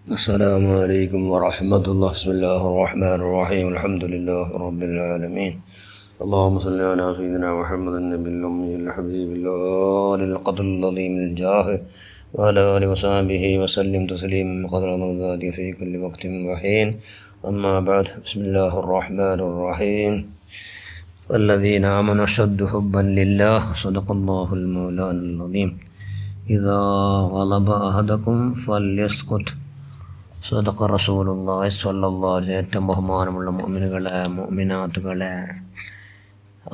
السلام عليكم ورحمة الله. بسم الله الرحمن الرحيم. الحمد لله رب العالمين. اللهم صل على سيدنا محمد النبي الأمي الحبيب الآل القدر العظيم الجاه وعلى آله وصحبه وسلم تسليما قدر الموجود في كل وقت وحين. أما بعد، بسم الله الرحمن الرحيم. والذين آمنوا أشد حبا لله. صدق الله المولان العظيم. إذا غلب أحدكم فليسكت. صدق റസൂലുള്ളാഹി സ്വല്ലല്ലാഹു അലൈഹി വസല്ലം. ഏറ്റവും ബഹുമാനമുള്ള മുഅ്മിനുകളെ, മുഅ്മിനാത്തുകളെ,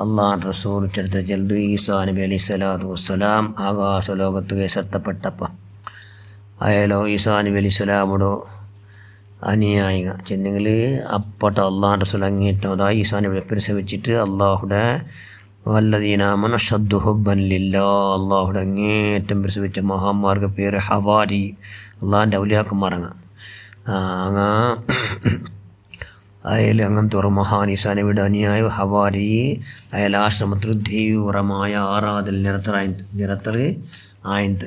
അള്ളാഹുവിൻ്റെ റസൂൽ ചരിത്ര ജൽദു ഈസാ നബി അലൈഹി സ്വലാത്തു വസ്സലാം ആകാശ ലോകത്ത് കേസെത്തപ്പെട്ടപ്പോൾ അയാളോ ഈസാ നബി അലൈഹി സ്വലാമോടോ അനുയായിക ചെന്നെങ്കിൽ അപ്പട്ട അള്ളാഹുൻ്റെ റസൂൽ അങ്ങേറ്റതായി ഈസാ നബിയെ പ്രസവിച്ചിട്ട് അള്ളാഹുടെ വല്ലദീനാമന അശദ്ദു ഹുബ്ബൻ ലില്ലാഹ്, അള്ളാഹുടെ അങ്ങേറ്റം പ്രസവിച്ച മഹാന്മാർക്ക് പേര് ഹവാരി, അള്ളാഹിൻ്റെ ഔലിയാക്കന്മാരങ്ങ അങ്ങ് അയാൾ അങ്ങനത്തെ ഒരു മഹാൻ ഈസാ നബിയുടെ അനുയായി ഹവാരി. അയാൾ ആശ്രമത്തിൽ തീവ്രമായ ആറാതിൽ നിരത്തർ ആയത്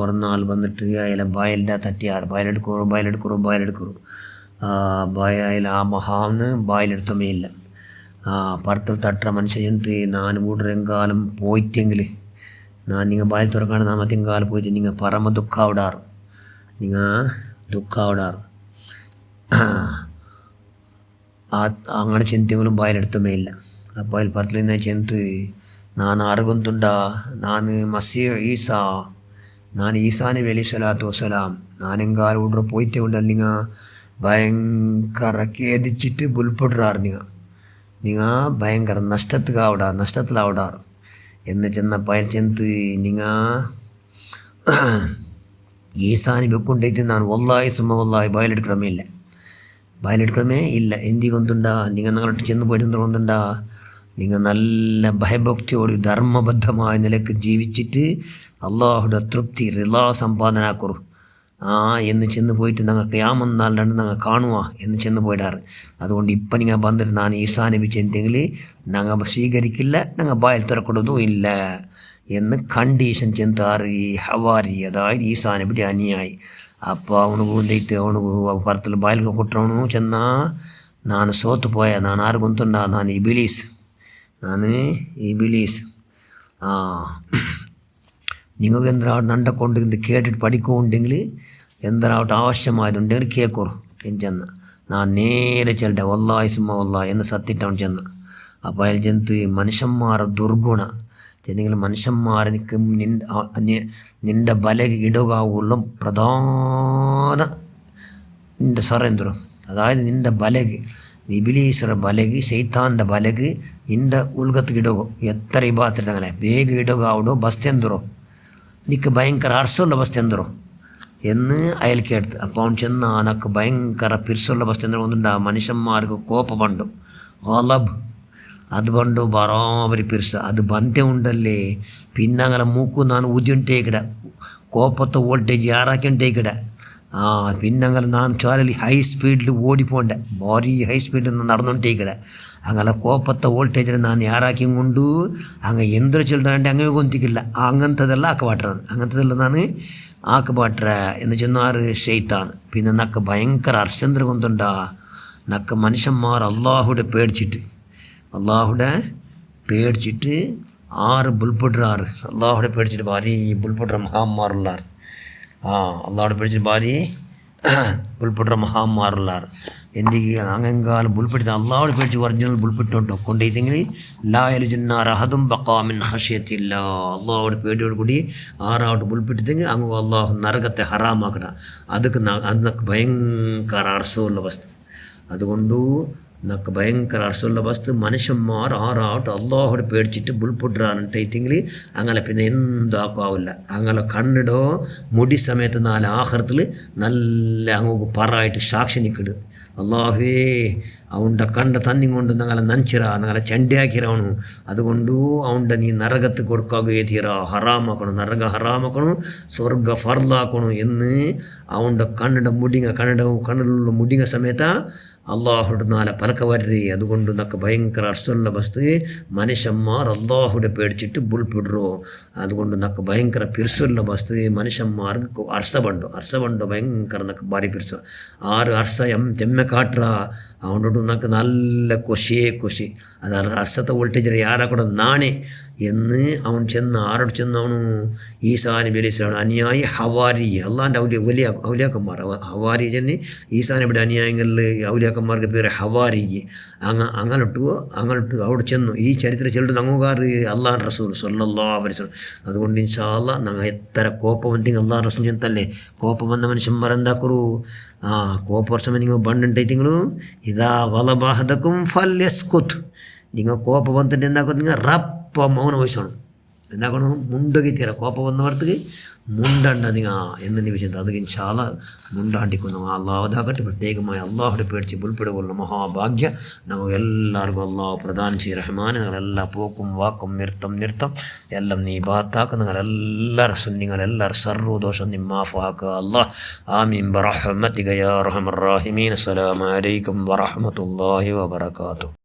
ഒരു നാൾ വന്നിട്ട് അയാളെ ബായലിൻ്റെ തട്ടിയാറ് ബായലെടുക്കുറു ബായൽ ആ മഹാന് ബായലെടുത്തമേ ഇല്ല. പുറത്തിൽ തട്ടുற മനുഷ്യൻ ನಾನು ಮೂಡ್ರೆಂಗಾಲಂ പോയിട്ടെങ്കിൽ നിങ്ങൾ ബായിൽ തുറക്കാണ്ട് നാമത്തെങ്കാലം പോയിട്ട് നിങ്ങൾ പരമ ദുഃഖാവിടാറ്, അങ്ങനെ ചിന്തകളും ಬಾಯಲೆಡ್ತಮೇ ಇಲ್ಲ. അപ്പോൾ അതിൽ പരത്തിലിരുന്ന ചെന്ത് ನಾನು ಅರಗುಂತುಂಡ ನಾನು ಮಸೀಹ್ ഈസാ, ನಾನು ഈസാ നബി അലൈഹി സ്വലാത്തു വസ്സലാം നാനെങ്കാലം ഇവിടെ പോയിട്ടേ ഉണ്ടല്ല. നിങ്ങൾ ഭയങ്കര ഖേദിച്ചിട്ട് ബുൽപ്പെടുറാറ്, നിങ്ങൾ ഭയങ്കര നഷ്ടത്തിലാവിടാറ് എന്ന് ചെന്നപ്പോൾ അയാൾ ചെന്ത് നിങ്ങൾ ഈസാ നബി കൊണ്ടിട്ട് ನಾನು ವಲ್ಲಾಹಿ ಸುಮ್ಮ ವಲ್ಲಾಹಿ ಬಾಯಲೆಡ್ಕಡಮೇ ಇಲ್ಲ എന്തികൊണ്ടുണ്ടാ നിങ്ങൾ ഞങ്ങളോട്ട് ചെന്ന് പോയിട്ട് കൊണ്ടുണ്ടാ നിങ്ങൾ നല്ല ഭയഭക്തിയോട് ധർമ്മബദ്ധമായ നിലക്ക് ജീവിച്ചിട്ട് അള്ളാഹുടെ തൃപ്തി റിളാ സമ്പാദനാക്കുറു എന്ന് ചെന്ന് പോയിട്ട് ഞങ്ങൾ ഖിയാമത്ത് ഞങ്ങൾ കാണുക എന്ന് ചെന്ന് പോയിടാറ്. അതുകൊണ്ട് ഇപ്പം നിങ്ങൾ വന്നിട്ട് ನಾನು ഈസാ നബി ചെന്തെങ്കിൽ ഞങ്ങൾ സ്വീകരിക്കില്ല, ഞങ്ങൾ ബായിൽ തുറക്കൊടുതും ഇല്ല എന്ന് കണ്ടീഷൻ ചെന്താറ് ഈ ഹവാരി, അതായത് ഈസാ നബിയുടെ അനുയായി. അപ്പോൾ ಅವನಿಗೂ ಒಂದೈತೆ, ಅವನಿಗೂ ಪರ್ತಲು ಬಾಯಿಲ್ಗೆ ಕೊಟ್ಟವನು ಚೆನ್ನ ನಾನು ಸೋತು ಪೋಯ, ನಾನು ಆರು ಗೊತ್ತುಂಡ, ನಾನು ഇബിലീസ്. നിങ്ങൾക്ക് എന്തെങ്കിലും നണ്ടക്കൊണ്ടിരുന്ന് കേട്ടിട്ട് പഠിക്കുന്നുണ്ടെങ്കിൽ എന്തെങ്കിലും ആവശ്യമായതുണ്ടെങ്കിൽ കേൾക്കോറു ചെന്ന ഞാൻ നേരെ ചെല്ലട്ടെ വല്ലാഹി സുമ്മ വല്ലാഹി എന്ന് സത്തിട്ടാണ് ചെന്ന. അപ്പോൾ അതിൽ ചെന്ന് മനുഷ്യന്മാരുടെ ദുർഗുണ ചെന്നെങ്കിൽ മനുഷ്യന്മാരെ നിൻ്റെ ബലഗ് ഇടുകാവുള്ള പ്രധാന നിൻ്റെ സറേന്ദ്രം, അതായത് നിൻ്റെ ബലഗ് ഇബിലീസರ ಬಲೆಗೆ ಶೈತಾನ್ದ ಬಲೆಗೆ ನಿಂದ ಉಲ್ಗತ್ತಿಗೆ ಇಡೋಗು ಎತ್ತರ ಇಬಾತಿರ್ದಂಗಲೆ ಬೇಗ ಇಡೋಗಾವಡು ಬಸ್ತೆಂದರು ನಿಕ್ಕೆ ಭಯಂಕರ ಅರ್ಸೊಲ್ಲ ಬಸ್ತೆಂದರು എന്ന് അയാൾ കേട്ടത്. അപ്പോൾ അവൻ ചെന്ന് അനക്ക് ഭയങ്കര പിരിസുള്ള ബസ്തെന്ದರು ഒന്നുണ്ട്. മനുഷ്യന്മാർക്ക് കോപ്പ പണ്ടു ഗളബ് അത് പണ്ടു ബറാബരി പിരിസ അത് ಬಂತೆ ഉണ്ടല്ലേ. പിന്നെ അങ്ങനെ മൂക്കു ನಾನು ഊതിയുണ്ടേക്കിട കോപ്പത്തെ വോൾട്ടേജ് ಯಾರಾಕಿಂಟೇಕಿಡ പിന്നെ അങ്ങനെ ನಾನು ಚಾಲಲ್ಲಿ ಹೈ ಸ್ಪೀಡ್ಲಿ ಓಡಿಪೋಂಡೆ, ಭಾರಿ ಹೈ ಸ್ಪೀಡ್ നടന്നുകൊണ്ടേക്കിട അങ്ങനെ കോപ്പത്തെ വോൾട്ടേജിൽ ನಾನು ಯಾರಾಕಿಂಡು അങ്ങ് എന്തൊരു ചിൽഡ്രൻ അങ്ങനെ കൊന്തിക്കില്ല. അങ്ങനത്തതെല്ലാം അങ്ങനത്തതെല്ലാം ನಾನು ആക്കപാട്ര എന്ന് ചെന്നാറ് ഷെയ്ത്താണ്. പിന്നെ നക്ക് ഭയങ്കര അർശന്ദ്ര കൊണ്ടുണ്ടാ നക്ക് മനുഷ്യന്മാർ അള്ളാഹുടെ പേടിച്ചിട്ട് ആറ് ബുൾപ്പെടുറാറ്, അള്ളാഹുടെ പേടിച്ചിട്ട് ഭാരി ബുൾപ്പെടുற മഹാന്മാരുള്ളാറ്. അള്ളാഹുടെ പേടിച്ചിട്ട് ഭാരി ബുൾപ്പെടുற മഹാന്മാരുള്ളാറ്. എൻ്റെ അങ്ങെങ്കാലം ബുൾപ്പെടുത്ത അള്ളാഹുടെ പേടിച്ച് ഒറിജിനൽ ബുൾപ്പെട്ടുണ്ടോ കൊണ്ടുപോയിട്ടെങ്കിൽ ലായലുജന്നാർ അഹദും ബഖാമിൻ ഖശ്യത്തില്ല, അള്ളാഹുടെ പേടിയോട് കൂടി ആറാവട്ട് ബുൾപ്പെട്ടിട്ടെങ്കിൽ അങ്ങ് അള്ളാഹു നരകത്തെ ഹറാമാക്കട. അതൊക്കെ ഭയങ്കര അർസമുള്ള വസ്തു. അതുകൊണ്ട് നക്ക് ഭയങ്കര അർസമുള്ള വസ്തു മനുഷ്യന്മാർ ആറാവട്ട് അള്ളാഹുടെ പേടിച്ചിട്ട് ബുൾപ്പെടുറാനിട്ടെങ്കിൽ അങ്ങനെ പിന്നെ എന്താക്കാവില്ല. അങ്ങനെ കണ്ണിടോ മുടി സമയത്ത് നാല് ആഹ്റത്തിൽ നല്ല അങ്ങ് പറയായിട്ട് സാക്ഷി നിൽക്കിട്. അള്ളാഹുവേ അവൻ്റെ കണ്ട തന്നിങ്ങൊണ്ട് ഞങ്ങളെ നഞ്ചിറ ഞങ്ങളെ ചെണ്ടയാക്കിറവണു. അതുകൊണ്ട് അവൻ്റെ നീ നരകത്ത് കൊടുക്കാകേ തീര ഹറാമാക്കണം, നരക ഹറാമാക്കണം, സ്വർഗ ഫർലാക്കണം എന്ന് അവൻ്റെ കണ്ണിട കണ്ണിലുള്ള മുടിങ്ങ സമയത്ത അള്ളാഹുടെ നാലെ പലക്ക വരേ അതുകൊണ്ട് നക്ക് ഭയങ്കര അർസുള്ള വസ്തു മനുഷ്യന്മാർ അള്ളാഹുടെ പേടിച്ചിട്ട് ബുൾപിಡ್ರು അതുകൊണ്ട് നക്ക് ഭയങ്കര പിർസുള്ള വസ്തു മനുഷ്യന്മാർക്ക് അർസബണ്ടോ ഭയങ്കര നക്ക് ഭാരി പിർസ ആറ് അർസ തെമ്മെ കാട്ടുക അതുകൊണ്ടോട്ട് നക്ക് നല്ല കൊശി അത് അർസത്തെ വോൾട്ടേജ് ಯಾರ ಕೂಡ ನಾಣೆ എന്ന് അവൻ ചെന്ന് ആരോട് ചെന്ന് അവನು ഈസാ നബി അലൈഹി സ്വലാം അനുയായി ഹവാരി അള്ളാൻ്റെ വലിയ ഔലിയാക്കന്മാർ ഹവാരി ചെന്ന് ഈസാ നബിയുടെ അനുയായികളിൽ ഔലിയാക്കന്മാർക്ക് പേര് ഹവാരി അങ്ങോട്ട് അവിടെ ചെന്നു ഈ ചരിത്രം ചെല്ലുന്ന അങ്ങുകാർ അള്ളാഹ് റസൂൽ സല്ലല്ലാഹു അലൈഹി വസല്ലം അതുകൊണ്ട് ഇൻഷാ അല്ലാഹ് ഞങ്ങൾ എത്ര കോപ്പം എന്തെങ്കിലും അള്ളാഹ് റസൂൽ ചെന്നല്ലേ കോപ്പം വന്ന മനുഷ്യന്മാർ എന്താക്കൂ കോപ്പവർഷം നിങ്ങൾ ബണ്ടുണ്ടായിട്ടിങ്ങളും ഇതാ ഗലബഹദക്കും ഫല്യസ്കുത് നിങ്ങൾ കോപ്പം വന്നിട്ട് എന്താക്കും നിങ്ങൾ റപ്പ മൗനം വഹിച്ചോണം എന്താക്കണം മുണ്ടൊക്കെത്തീരാ കോപ്പം വന്നവർക്ക് മുണ്ടണ്ട നിങ്ങൾ എന്ന് വിഷയം അത് ഇൻഷാ അല്ലാഹ് മുണ്ടാണ്ടിക്കുന്നു അള്ളാഹുദാകട്ടെ പ്രത്യേകമായി അള്ളാഹുടെ പേടിച്ച് ഉൾപ്പെടുകൊള്ളുന്ന മഹാഭാഗ്യ നമുക്ക് എല്ലാവർക്കും അള്ളാഹു പ്രദാനം ചെയ്യ റഹ്മാൻ നിങ്ങളെല്ലാം പോക്കും വാക്കും നിർത്തം എല്ലാം നീ ബാത്താക്കുക നിങ്ങളെല്ലാവരും സുന്നിങ്ങളെല്ലാവരും സർവ്വദോഷം നീ മാഫാക്കുക അല്ലാഹ് ആമീൻ ബറഹ്മതിക യാ അർഹമർ റഹീമീൻ അസ്സലാമു അലൈക്കും വറഹ്മത്തുള്ളാഹി വബറകാതുഹു